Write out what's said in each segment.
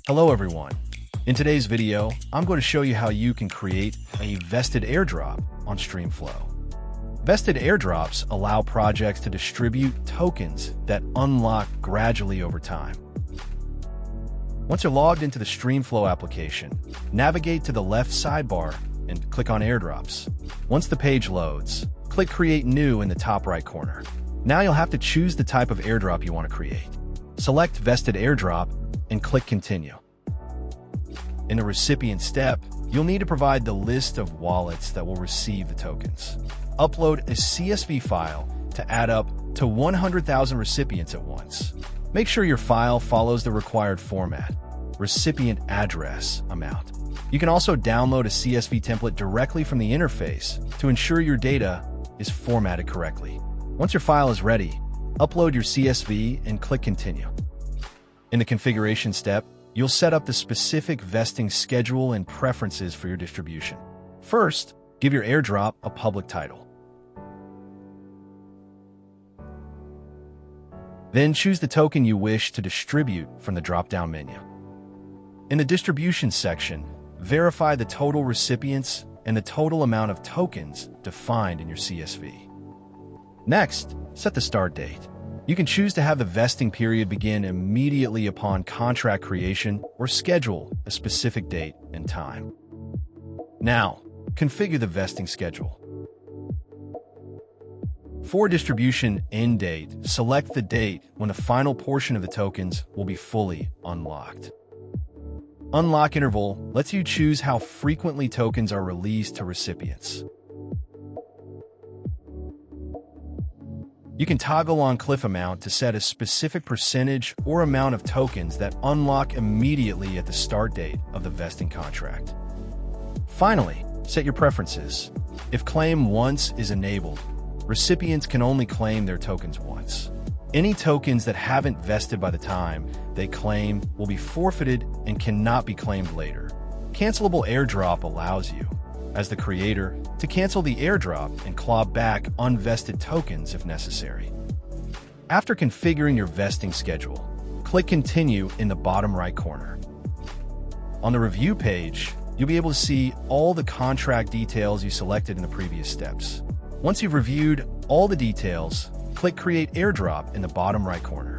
Hello everyone. In today's video, I'm going to show you how you can create a vested airdrop on Streamflow. Vested airdrops allow projects to distribute tokens that unlock gradually over time. Once you're logged into the Streamflow application, navigate to the left sidebar and click on Airdrops. Once the page loads, click Create New in the top right corner. Now you'll have to choose the type of airdrop you want to create. Select Vested Airdrop and click Continue. In the recipient step, you'll need to provide the list of wallets that will receive the tokens. Upload a CSV file to add up to 100,000 recipients at once. Make sure your file follows the required format, recipient address amount. You can also download a CSV template directly from the interface to ensure your data is formatted correctly. Once your file is ready, upload your CSV and click Continue. In the configuration step, you'll set up the specific vesting schedule and preferences for your distribution. First, give your airdrop a public title. Then choose the token you wish to distribute from the drop-down menu. In the distribution section, verify the total recipients and the total amount of tokens defined in your CSV. Next, set the start date. You can choose to have the vesting period begin immediately upon contract creation or schedule a specific date and time. Now, configure the vesting schedule. For distribution end date, select the date when the final portion of the tokens will be fully unlocked. Unlock interval lets you choose how frequently tokens are released to recipients. You can toggle on cliff amount to set a specific percentage or amount of tokens that unlock immediately at the start date of the vesting contract. Finally, set your preferences. If claim once is enabled, recipients can only claim their tokens once. Any tokens that haven't vested by the time they claim will be forfeited and cannot be claimed later. Cancelable airdrop allows you, as the creator, to cancel the airdrop and claw back unvested tokens if necessary. After configuring your vesting schedule, click Continue in the bottom right corner. On the review page, you'll be able to see all the contract details you selected in the previous steps. Once you've reviewed all the details, click Create Airdrop in the bottom right corner.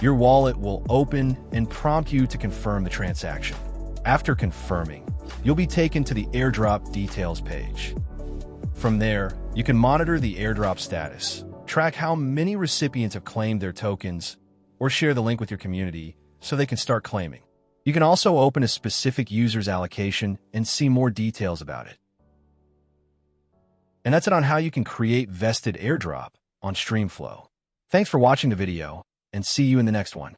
Your wallet will open and prompt you to confirm the transaction. After confirming, you'll be taken to the airdrop details page. From there, you can monitor the airdrop status, track how many recipients have claimed their tokens, or share the link with your community so they can start claiming. You can also open a specific user's allocation and see more details about it. And that's it on how you can create vested airdrop on Streamflow. Thanks for watching the video, and see you in the next one.